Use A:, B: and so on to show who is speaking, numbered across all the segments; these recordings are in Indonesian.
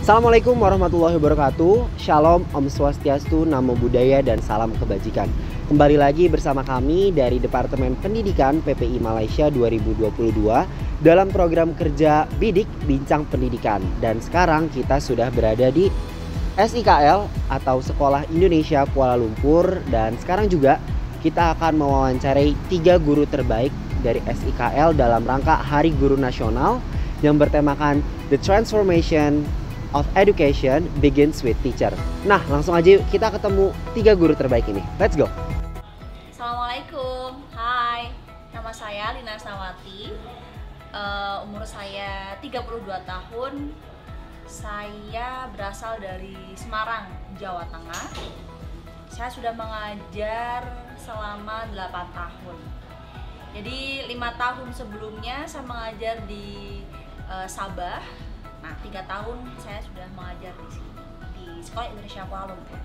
A: Assalamualaikum warahmatullahi wabarakatuh. Shalom, Om Swastiastu, Namo Buddhaya, dan salam kebajikan. Kembali lagi bersama kami dari Departemen Pendidikan PPI Malaysia 2022 dalam program kerja Bidik Bincang Pendidikan. Dan sekarang kita sudah berada di SIKL atau Sekolah Indonesia Kuala Lumpur. Dan sekarang juga kita akan mewawancarai 3 guru terbaik dari SIKL dalam rangka Hari Guru Nasional yang bertemakan The Transformation of Education Begins with Teacher. Nah, langsung aja yuk kita ketemu 3 guru terbaik ini. Let's go.
B: Assalamualaikum. Hai, nama saya Lina Sawati. Umur saya 32 tahun. Saya berasal dari Semarang, Jawa Tengah. Saya sudah mengajar selama 8 tahun. Jadi 5 tahun sebelumnya saya mengajar di Sabah. Nah, 3 tahun saya sudah mengajar di sini, di Sekolah Indonesia Kuala Lumpur.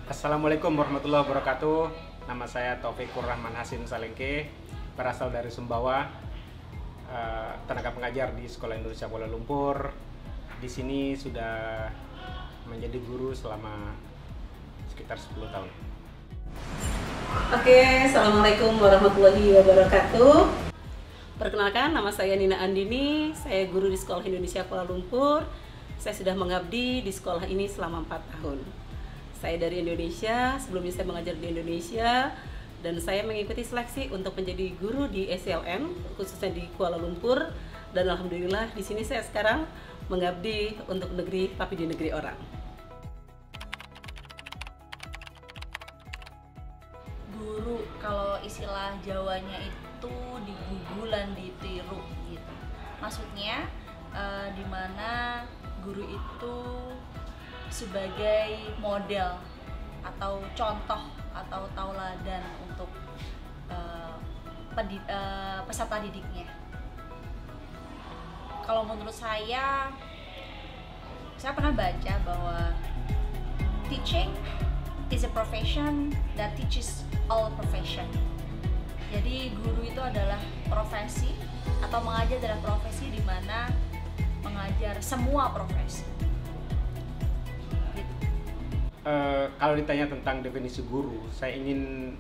C: Assalamualaikum warahmatullahi wabarakatuh. Nama saya Taufikur Rahman Hasim Salengke, berasal dari Sumbawa, tenaga pengajar di Sekolah Indonesia Kuala Lumpur. Di sini sudah menjadi guru selama sekitar 10 tahun.
D: Oke, Assalamualaikum warahmatullahi wabarakatuh. Perkenalkan, nama saya Nina Andini, saya guru di Sekolah Indonesia Kuala Lumpur. Saya sudah mengabdi di sekolah ini selama 4 tahun. Saya dari Indonesia, sebelumnya saya mengajar di Indonesia, dan saya mengikuti seleksi untuk menjadi guru di SLN, khususnya di Kuala Lumpur. Dan alhamdulillah di sini saya sekarang mengabdi untuk negeri, tapi di negeri orang.
B: Guru, kalau istilah Jawanya itu digugulan, ditiru gitu. Maksudnya dimana guru itu sebagai model atau contoh atau tauladan untuk peserta didiknya. Kalau menurut saya pernah baca bahwa teaching is a profession that teaches all profession. Jadi guru itu adalah profesi, atau mengajar adalah profesi di mana mengajar semua profesi. Gitu.
C: Kalau ditanya tentang definisi guru, saya ingin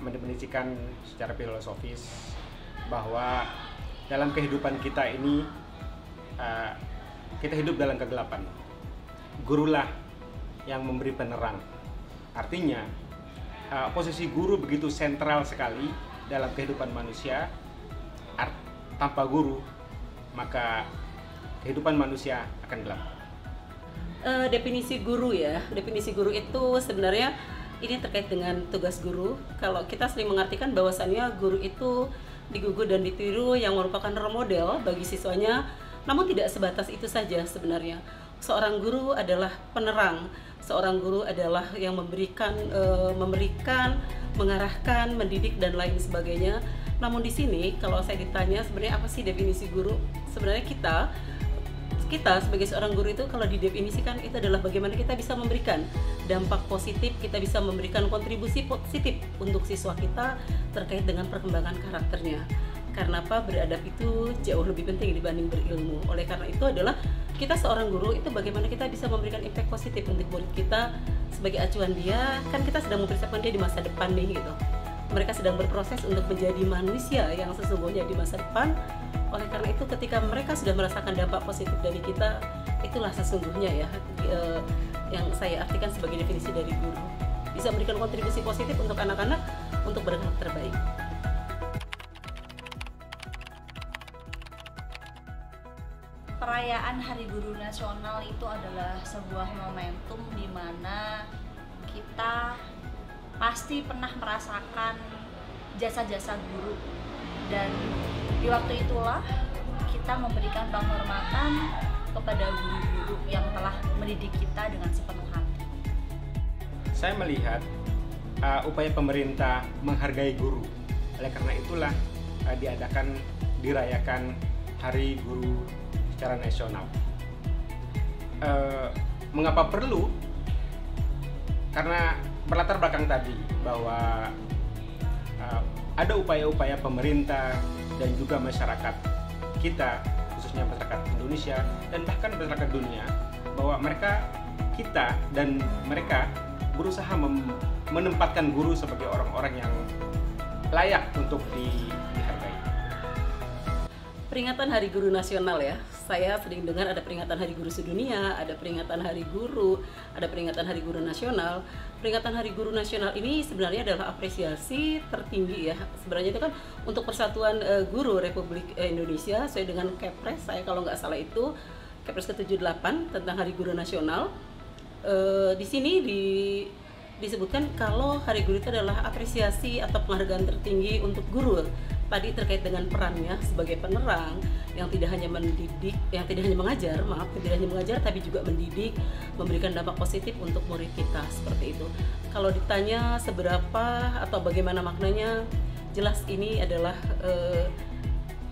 C: mendefinisikan secara filosofis bahwa dalam kehidupan kita ini kita hidup dalam kegelapan. Gurulah yang memberi penerang. Artinya posisi guru begitu sentral sekali dalam kehidupan manusia. Tanpa guru, maka kehidupan manusia akan gelap.
D: Definisi guru ya, definisi guru itu sebenarnya ini terkait dengan tugas guru. Kalau kita sering mengartikan bahwasannya guru itu digugu dan ditiru yang merupakan role model bagi siswanya, namun tidak sebatas itu saja sebenarnya. Seorang guru adalah penerang, seorang guru adalah yang memberikan, mengarahkan, mendidik dan lain sebagainya. Namun di sini kalau saya ditanya sebenarnya apa sih definisi guru? Sebenarnya kita sebagai seorang guru itu kalau didefinisikan itu adalah bagaimana kita bisa memberikan dampak positif, kita bisa memberikan kontribusi positif untuk siswa kita terkait dengan perkembangan karakternya. Karena apa? Beradab itu jauh lebih penting dibanding berilmu. Oleh karena itu adalah kita seorang guru itu bagaimana kita bisa memberikan impact positif untuk murid kita sebagai acuan dia. Kan kita sedang mempersiapkan dia di masa depan nih gitu. Mereka sedang berproses untuk menjadi manusia yang sesungguhnya di masa depan. Oleh karena itu ketika mereka sudah merasakan dampak positif dari kita, itulah sesungguhnya ya yang saya artikan sebagai definisi dari guru. Bisa memberikan kontribusi positif untuk anak-anak untuk berkarakter terbaik.
B: Perayaan Hari Guru Nasional itu adalah sebuah momentum di mana kita pasti pernah merasakan jasa-jasa guru, dan di waktu itulah kita memberikan penghormatan kepada guru-guru yang telah mendidik kita dengan sepenuh hati.
C: Saya melihat upaya pemerintah menghargai guru. Oleh karena itulah dirayakan Hari Guru secara nasional. Mengapa perlu? Karena berlatar belakang tadi bahwa ada upaya-upaya pemerintah dan juga masyarakat kita, khususnya khususnya masyarakat Indonesia dan bahkan masyarakat dunia, bahwa kita dan mereka berusaha menempatkan guru sebagai orang-orang yang layak untuk dihargai.
D: Peringatan Hari Guru Nasional ya, saya sering dengar ada peringatan Hari Guru Sedunia, ada peringatan Hari Guru, ada peringatan Hari Guru Nasional. Peringatan Hari Guru Nasional ini sebenarnya adalah apresiasi tertinggi ya. Sebenarnya itu kan untuk Persatuan Guru Republik Indonesia sesuai dengan Kepres, saya kalau nggak salah itu Kepres ke-78 tentang Hari Guru Nasional. Di sini disebutkan kalau Hari Guru itu adalah apresiasi atau penghargaan tertinggi untuk guru. Tadi terkait dengan perannya sebagai penerang yang tidak hanya mendidik, yang tidak hanya mengajar, tidak hanya mengajar tapi juga mendidik, memberikan dampak positif untuk murid kita, seperti itu. Kalau ditanya seberapa atau bagaimana maknanya, jelas ini adalah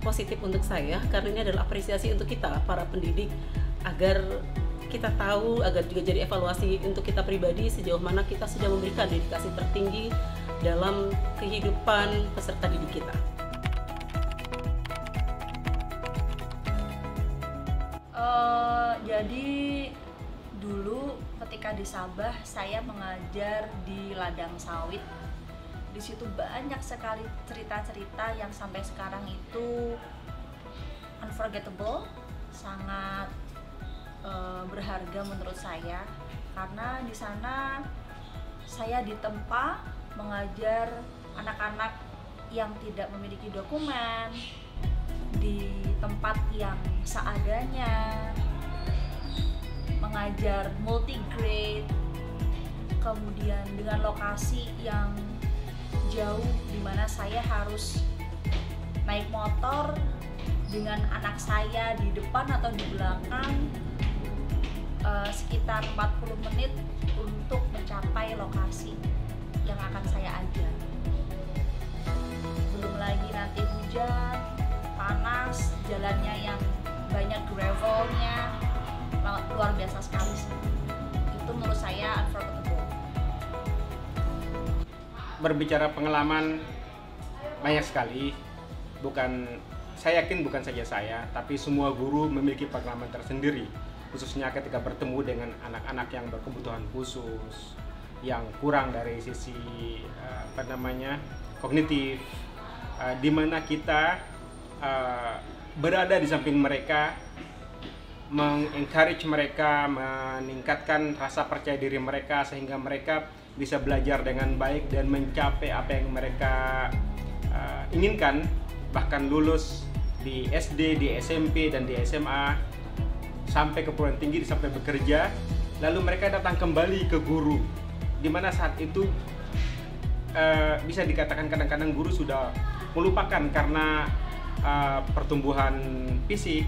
D: positif untuk saya karena ini adalah apresiasi untuk kita para pendidik agar kita tahu, agar juga jadi evaluasi untuk kita pribadi sejauh mana kita sudah memberikan dedikasi tertinggi dalam kehidupan peserta didik kita.
B: Jadi dulu ketika di Sabah saya mengajar di ladang sawit. Di situ banyak sekali cerita-cerita yang sampai sekarang itu unforgettable, sangat berharga menurut saya, karena di sana saya ditempa mengajar anak-anak yang tidak memiliki dokumen di tempat yang seadanya, mengajar multi-grade, kemudian dengan lokasi yang jauh di mana saya harus naik motor dengan anak saya di depan atau di belakang sekitar 40 menit untuk mencapai lokasi yang akan saya ajar. Belum lagi nanti hujan, panas, jalannya yang banyak gravelnya, luar biasa sekali sih. Itu menurut saya unforgettable.
C: Berbicara pengalaman banyak sekali, saya yakin bukan saja saya, tapi semua guru memiliki pengalaman tersendiri, khususnya ketika bertemu dengan anak-anak yang berkebutuhan khusus, yang kurang dari sisi kognitif, di mana kita berada di samping mereka, mengencourage mereka, meningkatkan rasa percaya diri mereka sehingga mereka bisa belajar dengan baik dan mencapai apa yang mereka inginkan, bahkan lulus di SD, di SMP, dan di SMA, sampai ke perguruan tinggi, sampai bekerja. Lalu mereka datang kembali ke guru, di mana saat itu bisa dikatakan kadang-kadang guru sudah melupakan karena pertumbuhan fisik,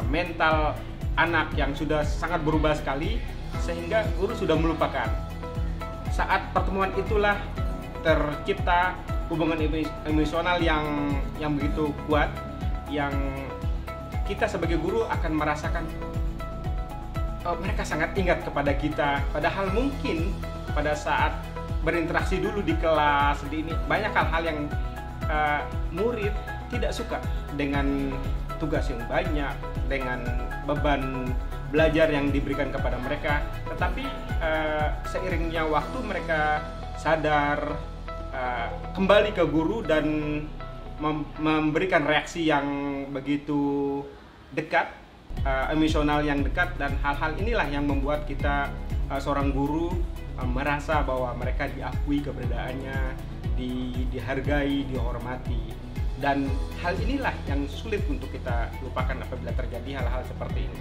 C: mental anak yang sudah sangat berubah sekali, sehingga guru sudah melupakan. Saat pertemuan itulah tercipta hubungan emosional yang begitu kuat, yang kita sebagai guru akan merasakan mereka sangat ingat kepada kita, padahal mungkin pada saat berinteraksi dulu di kelas, banyak hal-hal yang murid tidak suka dengan tugas yang banyak, dengan beban belajar yang diberikan kepada mereka. Tetapi seiringnya waktu mereka sadar, kembali ke guru dan memberikan reaksi yang begitu dekat, emosional yang dekat, dan hal-hal inilah yang membuat kita seorang guru merasa bahwa mereka diakui keberadaannya, dihargai, dihormati. Dan hal inilah yang sulit untuk kita lupakan apabila terjadi hal-hal seperti ini.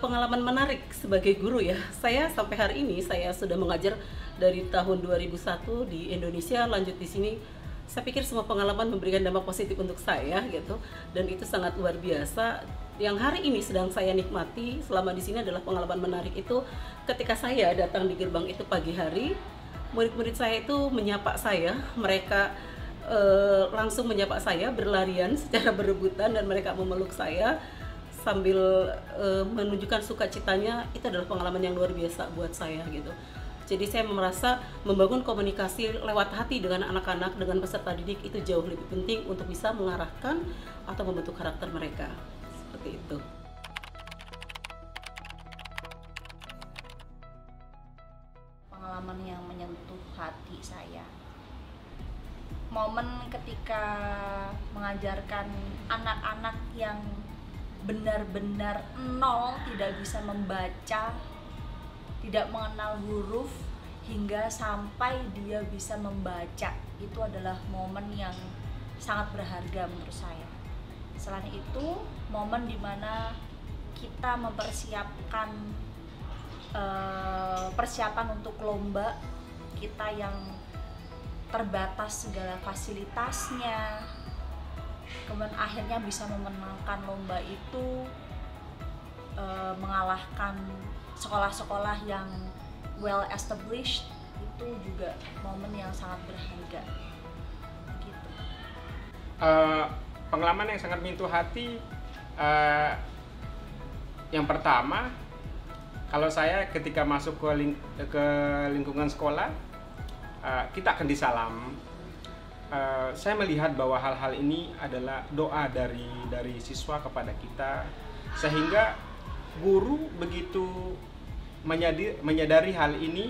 D: Pengalaman menarik sebagai guru ya. Saya sampai hari ini saya sudah mengajar dari tahun 2001 di Indonesia, lanjut di sini. Saya pikir semua pengalaman memberikan dampak positif untuk saya gitu, dan itu sangat luar biasa. Yang hari ini sedang saya nikmati selama di sini adalah pengalaman menarik itu ketika saya datang di gerbang itu pagi hari, murid-murid saya itu menyapa saya, mereka langsung menyapa saya, berlarian secara berebutan, dan mereka memeluk saya sambil menunjukkan sukacitanya. Itu adalah pengalaman yang luar biasa buat saya gitu. Jadi saya merasa membangun komunikasi lewat hati dengan anak-anak, dengan peserta didik itu jauh lebih penting untuk bisa mengarahkan atau membentuk karakter mereka. Seperti itu.
B: Pengalaman yang menyentuh hati saya, momen ketika mengajarkan anak-anak yang benar-benar nol, tidak bisa membaca, tidak mengenal huruf, hingga sampai dia bisa membaca. Itu adalah momen yang sangat berharga menurut saya. Selain itu, momen dimana kita mempersiapkan persiapan untuk lomba kita yang terbatas segala fasilitasnya, kemudian akhirnya bisa memenangkan lomba itu, mengalahkan sekolah-sekolah yang well established, itu juga momen yang sangat berharga gitu.
C: Pengalaman yang sangat menyentuh hati, yang pertama, kalau saya ketika masuk ke lingkungan sekolah, kita akan disalam. Saya melihat bahwa hal-hal ini adalah doa dari siswa kepada kita, sehingga guru begitu menyadari hal ini,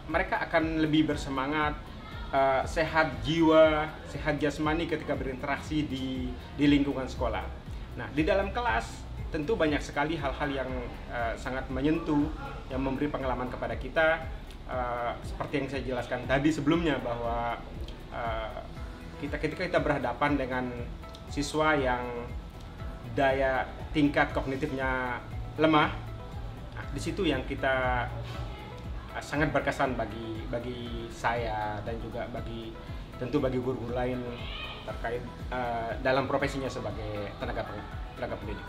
C: mereka akan lebih bersemangat, sehat jiwa, sehat jasmani ketika berinteraksi di lingkungan sekolah. Nah, di dalam kelas tentu banyak sekali hal-hal yang sangat menyentuh, yang memberi pengalaman kepada kita, seperti yang saya jelaskan tadi sebelumnya, bahwa ketika kita berhadapan dengan siswa yang daya tingkat kognitifnya lemah, di situ yang kita sangat berkesan bagi saya dan juga tentu bagi guru-guru lain terkait dalam profesinya sebagai tenaga pendidik.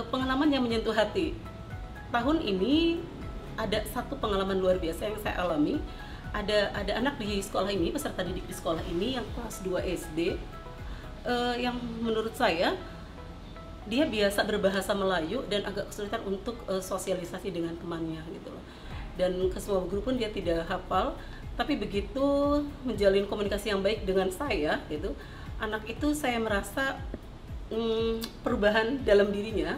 D: Pengalaman yang menyentuh hati. Tahun ini ada satu pengalaman luar biasa yang saya alami. Ada anak di sekolah ini, peserta didik di sekolah ini yang kelas 2 SD, yang menurut saya dia biasa berbahasa Melayu dan agak kesulitan untuk sosialisasi dengan temannya gitu loh. Dan ke semua guru pun dia tidak hafal, tapi begitu menjalin komunikasi yang baik dengan saya gitu, anak itu saya merasa perubahan dalam dirinya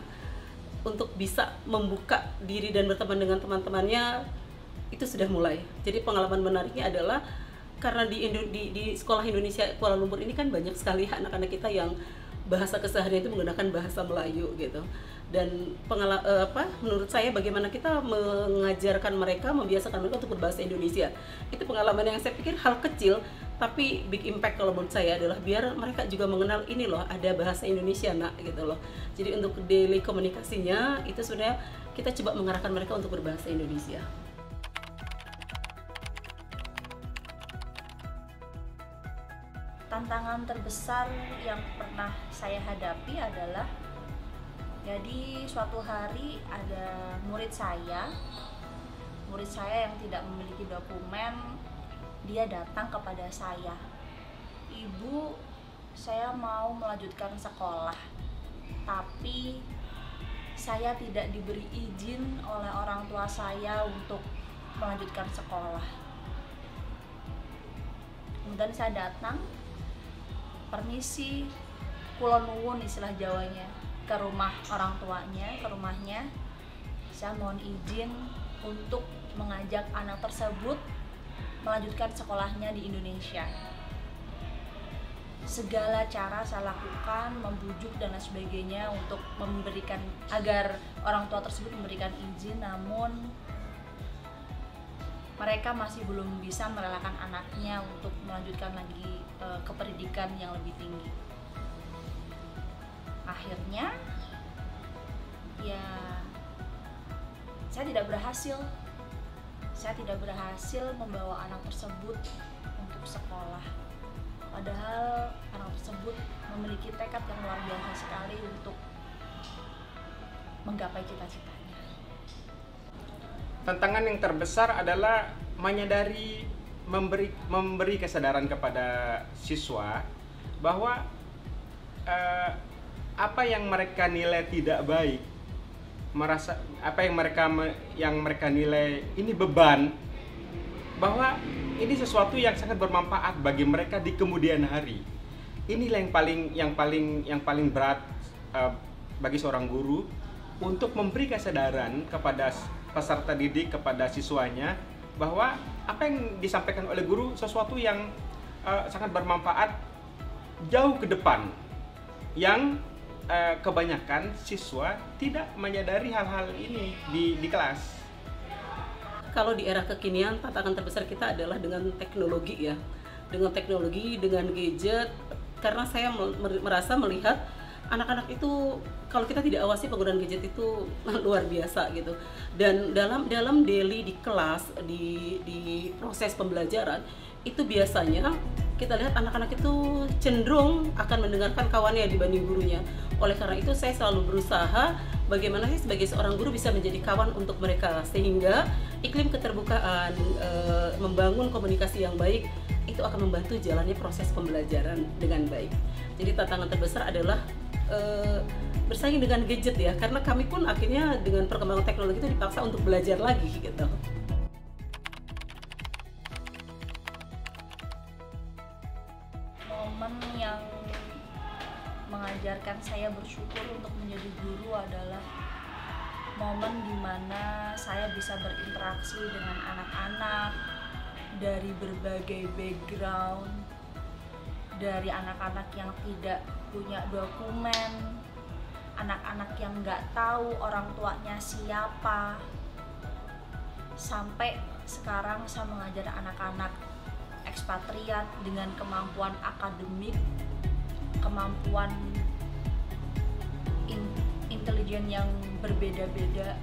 D: untuk bisa membuka diri dan berteman dengan teman-temannya itu sudah mulai. Jadi pengalaman menariknya adalah karena di sekolah Indonesia Kuala Lumpur ini kan banyak sekali anak-anak kita yang bahasa keseharian itu menggunakan bahasa Melayu gitu. Dan menurut saya bagaimana kita mengajarkan mereka, membiasakan mereka untuk berbahasa Indonesia. Itu pengalaman yang saya pikir hal kecil tapi big impact kalau menurut saya adalah biar mereka juga mengenal ini loh, ada bahasa Indonesia nak gitu loh. Jadi untuk daily komunikasinya itu sebenarnya kita coba mengarahkan mereka untuk berbahasa Indonesia.
B: Tantangan terbesar yang pernah saya hadapi adalah, jadi suatu hari ada murid saya yang tidak memiliki dokumen. Dia datang kepada saya, "Ibu, saya mau melanjutkan sekolah, tapi saya tidak diberi izin oleh orang tua saya untuk melanjutkan sekolah." Kemudian saya datang, permisi, kulon nuwun istilah Jawanya, ke rumah orang tuanya, ke rumahnya. Saya mohon izin untuk mengajak anak tersebut melanjutkan sekolahnya di Indonesia. Segala cara saya lakukan, membujuk dan lain sebagainya untuk memberikan agar orang tua tersebut memberikan izin, namun mereka masih belum bisa merelakan anaknya untuk melanjutkan lagi ke pendidikan yang lebih tinggi. Akhirnya ya saya tidak berhasil membawa anak tersebut untuk sekolah. Padahal anak tersebut memiliki tekad yang luar biasa sekali untuk menggapai cita-citanya.
C: Tantangan yang terbesar adalah memberi kesadaran kepada siswa bahwa apa yang mereka nilai tidak baik, merasa apa yang mereka nilai ini beban, bahwa ini sesuatu yang sangat bermanfaat bagi mereka di kemudian hari. Inilah yang paling berat bagi seorang guru, untuk memberi kesadaran kepada peserta didik, kepada siswanya, bahwa apa yang disampaikan oleh guru sesuatu yang sangat bermanfaat jauh ke depan, yang kebanyakan siswa tidak menyadari hal-hal ini di kelas.
D: Kalau di era kekinian, tantangan terbesar kita adalah dengan teknologi ya, dengan teknologi, dengan gadget. Karena saya merasa melihat anak-anak itu, kalau kita tidak awasi penggunaan gadget itu luar biasa gitu. Dan dalam daily di kelas, di proses pembelajaran itu biasanya kita lihat anak-anak itu cenderung akan mendengarkan kawannya dibanding gurunya. Oleh karena itu saya selalu berusaha bagaimana sih sebagai seorang guru bisa menjadi kawan untuk mereka, sehingga iklim keterbukaan, membangun komunikasi yang baik itu akan membantu jalannya proses pembelajaran dengan baik. Jadi tantangan terbesar adalah bersaing dengan gadget ya, karena kami pun akhirnya dengan perkembangan teknologi itu dipaksa untuk belajar lagi gitu.
B: Momen yang mengajarkan saya bersyukur untuk menjadi guru adalah momen dimana saya bisa berinteraksi dengan anak-anak dari berbagai background, dari anak-anak yang tidak punya dokumen, anak-anak yang nggak tahu orang tuanya siapa, sampai sekarang saya mengajar anak-anak ekspatriat dengan kemampuan akademik, kemampuan intelijen yang berbeda-beda.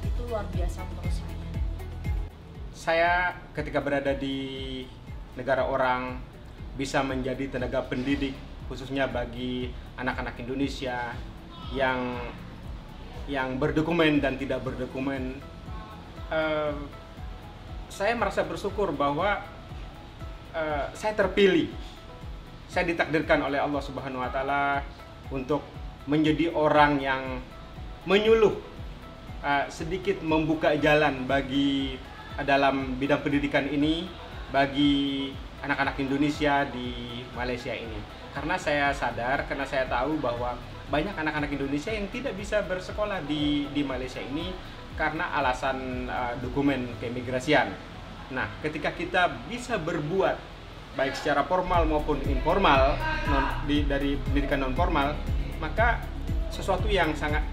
B: Itu luar biasa menurut saya.
C: Saya ketika berada di negara orang bisa menjadi tenaga pendidik, khususnya bagi anak-anak Indonesia yang berdokumen dan tidak berdokumen. Saya merasa bersyukur bahwa saya terpilih, saya ditakdirkan oleh Allah Subhanahu wa Ta'ala untuk menjadi orang yang menyuluh, sedikit membuka jalan bagi dalam bidang pendidikan ini bagi anak-anak Indonesia di Malaysia ini. Karena saya sadar, karena saya tahu bahwa banyak anak-anak Indonesia yang tidak bisa bersekolah di Malaysia ini karena alasan dokumen keimigrasian. Nah, ketika kita bisa berbuat baik secara formal maupun informal dari pendidikan non formal, maka sesuatu yang sangat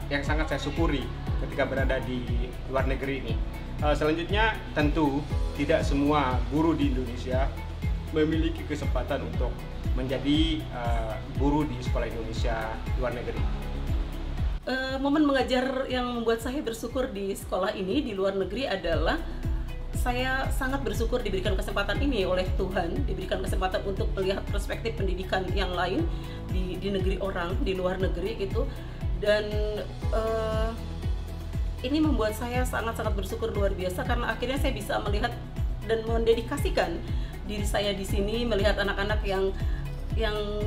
C: saya syukuri ketika berada di luar negeri ini. Selanjutnya, tentu tidak semua guru di Indonesia memiliki kesempatan untuk menjadi guru di sekolah Indonesia luar negeri.
D: Momen mengajar yang membuat saya bersyukur di sekolah ini di luar negeri adalah saya sangat bersyukur diberikan kesempatan ini oleh Tuhan, diberikan kesempatan untuk melihat perspektif pendidikan yang lain di negeri orang, di luar negeri gitu. Dan ini membuat saya sangat-sangat bersyukur luar biasa, karena akhirnya saya bisa melihat dan mendedikasikan diri saya di sini, melihat anak-anak yang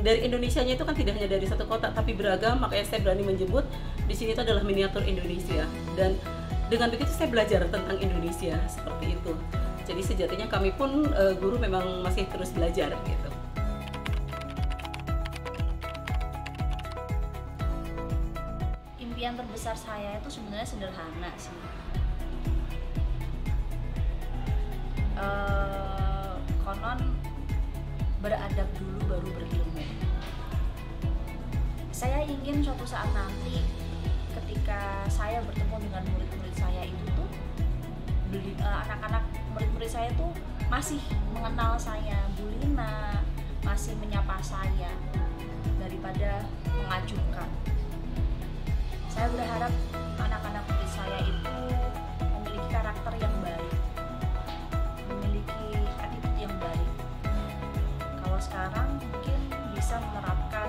D: dari Indonesianya itu kan tidak hanya dari satu kota tapi beragam. Makanya saya berani menyebut di sini itu adalah miniatur Indonesia, dan dengan begitu saya belajar tentang Indonesia seperti itu. Jadi sejatinya kami pun guru memang masih terus belajar gitu.
B: Impian terbesar saya itu sebenarnya sederhana sih. Konon beradab dulu baru berilmu. Saya ingin suatu saat nanti ketika saya bertemu dengan murid-murid saya itu tuh anak-anak murid-murid saya tuh masih mengenal saya, Bu Lina, masih menyapa saya daripada mengajukan. Saya berharap anak-anak murid saya itu memiliki karakter yang baik, memiliki attitude yang baik. Kalau sekarang mungkin bisa menerapkan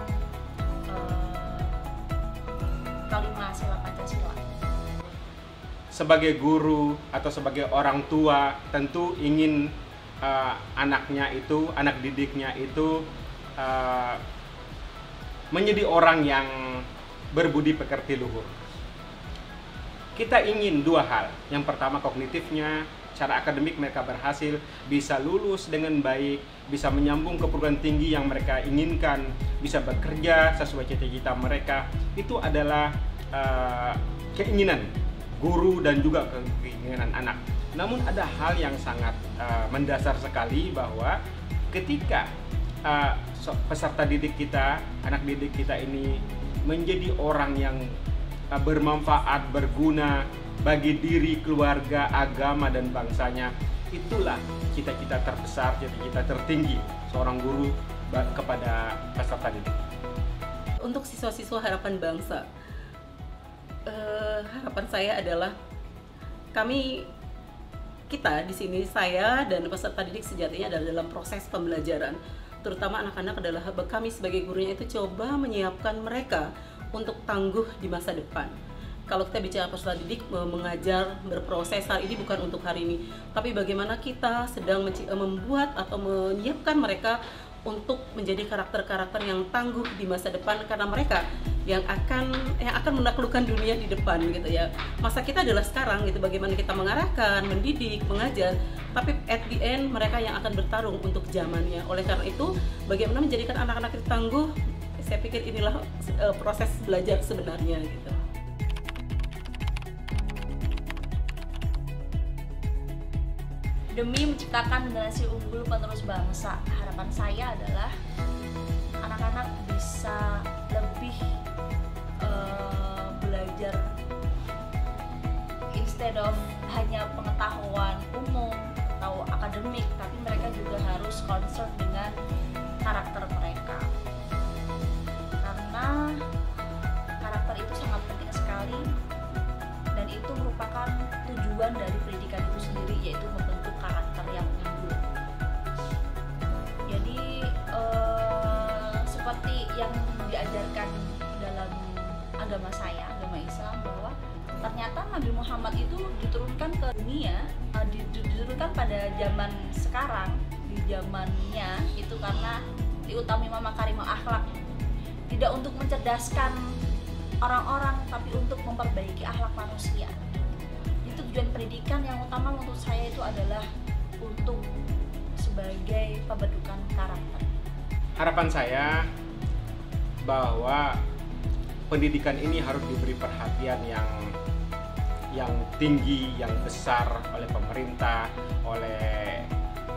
B: kalimat sila Pancasila.
C: Sebagai guru atau sebagai orang tua tentu ingin anaknya itu, anak didiknya itu menjadi orang yang berbudi pekerti luhur. Kita ingin dua hal. Yang pertama kognitifnya, secara akademik mereka berhasil, bisa lulus dengan baik, bisa menyambung ke perguruan tinggi yang mereka inginkan, bisa bekerja sesuai cita-cita mereka. Itu adalah keinginan guru dan juga keinginan anak. Namun ada hal yang sangat mendasar sekali, bahwa ketika peserta didik kita, anak didik kita ini menjadi orang yang bermanfaat, berguna bagi diri, keluarga, agama, dan bangsanya, itulah cita-cita terbesar, cita-cita tertinggi seorang guru kepada peserta didik.
D: Untuk siswa-siswa harapan bangsa, harapan saya adalah kita di sini, saya dan peserta didik sejatinya adalah dalam proses pembelajaran, terutama anak-anak adalah kami sebagai gurunya itu coba menyiapkan mereka untuk tangguh di masa depan. Kalau kita bicara peserta didik, mengajar, berproses, hal ini bukan untuk hari ini, tapi bagaimana kita sedang membuat atau menyiapkan mereka untuk menjadi karakter-karakter yang tangguh di masa depan, karena mereka yang akan menaklukkan dunia di depan gitu ya. Masa kita adalah sekarang gitu, bagaimana kita mengarahkan, mendidik, mengajar, tapi at the end mereka yang akan bertarung untuk zamannya. Oleh karena itu, bagaimana menjadikan anak-anak itu tangguh, saya pikir inilah proses belajar sebenarnya gitu.
B: Demi menciptakan generasi unggul penerus bangsa, harapan saya adalah anak-anak bisa lebih belajar, instead of hanya pengetahuan umum atau akademik, tapi mereka juga harus concern dengan karakter mereka, karena karakter itu sangat penting sekali, dan itu merupakan tujuan dari pendidikan itu sendiri, yaitu membentuk karakter yang unggul. Jadi seperti yang diajarkan dalam agama saya, agama Islam, bahwa ternyata Nabi Muhammad itu diturunkan ke dunia, diturunkan pada zaman sekarang, di zamannya itu karena diutami makarimul akhlak, tidak untuk mencerdaskan orang-orang, tapi untuk memperbaiki akhlak manusia. Itu tujuan pendidikan yang utama menurut saya itu adalah untuk sebagai pembentukan karakter.
C: Harapan saya bahwa pendidikan ini harus diberi perhatian yang tinggi, yang besar oleh pemerintah, oleh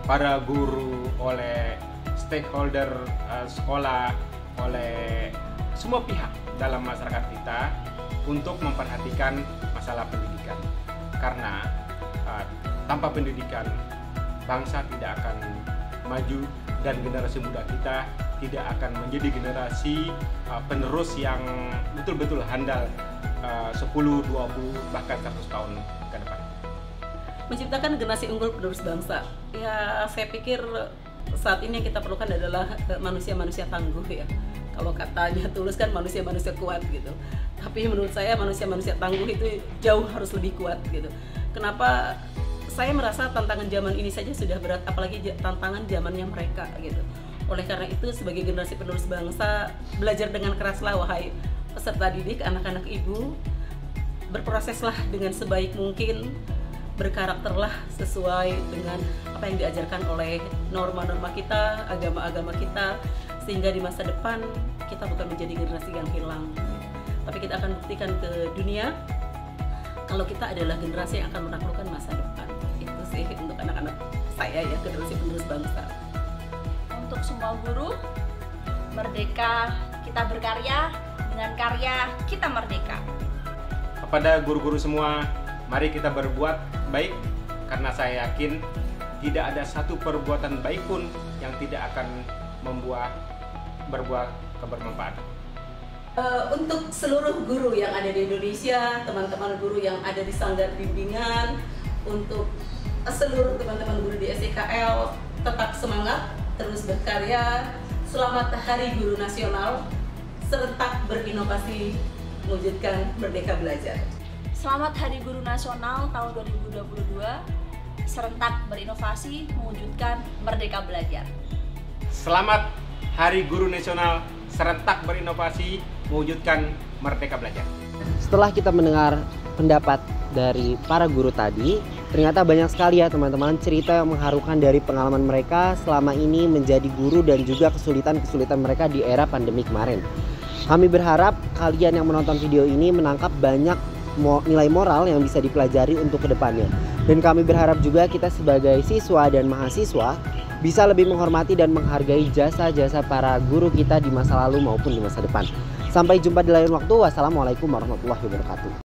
C: para guru, oleh stakeholder sekolah, oleh semua pihak dalam masyarakat kita untuk memperhatikan masalah pendidikan. Karena tanpa pendidikan bangsa tidak akan maju, dan generasi muda kita tidak akan menjadi generasi penerus yang betul-betul handal 10, 20, bahkan 100 tahun ke depan.
D: Menciptakan generasi unggul penerus bangsa, ya saya pikir saat ini yang kita perlukan adalah manusia-manusia tangguh ya. Kalau katanya Tulus kan manusia-manusia kuat gitu, tapi menurut saya manusia-manusia tangguh itu jauh harus lebih kuat gitu. Kenapa? Saya merasa tantangan zaman ini saja sudah berat, apalagi tantangan zamannya mereka gitu. Oleh karena itu, sebagai generasi penerus bangsa, belajar dengan keraslah wahai peserta didik, anak-anak ibu, berproseslah dengan sebaik mungkin, berkarakterlah sesuai dengan apa yang diajarkan oleh norma-norma kita, agama-agama kita, sehingga di masa depan kita bukan menjadi generasi yang hilang, tapi kita akan buktikan ke dunia kalau kita adalah generasi yang akan menaklukkan masa depan. Itu sih untuk anak-anak saya ya, generasi penerus bangsa.
B: Untuk semua guru, merdeka kita berkarya, dengan karya kita merdeka.
C: Kepada guru-guru semua, mari kita berbuat baik, karena saya yakin tidak ada satu perbuatan baik pun yang tidak akan berbuah kebermanfaatan.
D: Untuk seluruh guru yang ada di Indonesia, teman-teman guru yang ada di sanggar bimbingan, untuk seluruh teman-teman guru di SIKL, tetap semangat, terus berkarya. Selamat Hari Guru Nasional, serentak berinovasi, mewujudkan Merdeka Belajar.
B: Selamat Hari Guru Nasional tahun 2022, serentak berinovasi, mewujudkan Merdeka Belajar.
C: Selamat Hari Guru Nasional, serentak berinovasi, mewujudkan Merdeka Belajar.
A: Setelah kita mendengar pendapat dari para guru tadi, ternyata banyak sekali ya teman-teman cerita yang mengharukan dari pengalaman mereka selama ini menjadi guru dan juga kesulitan-kesulitan mereka di era pandemi kemarin. Kami berharap kalian yang menonton video ini menangkap banyak nilai moral yang bisa dipelajari untuk kedepannya. Dan kami berharap juga kita sebagai siswa dan mahasiswa bisa lebih menghormati dan menghargai jasa-jasa para guru kita di masa lalu maupun di masa depan. Sampai jumpa di lain waktu. Wassalamualaikum warahmatullahi wabarakatuh.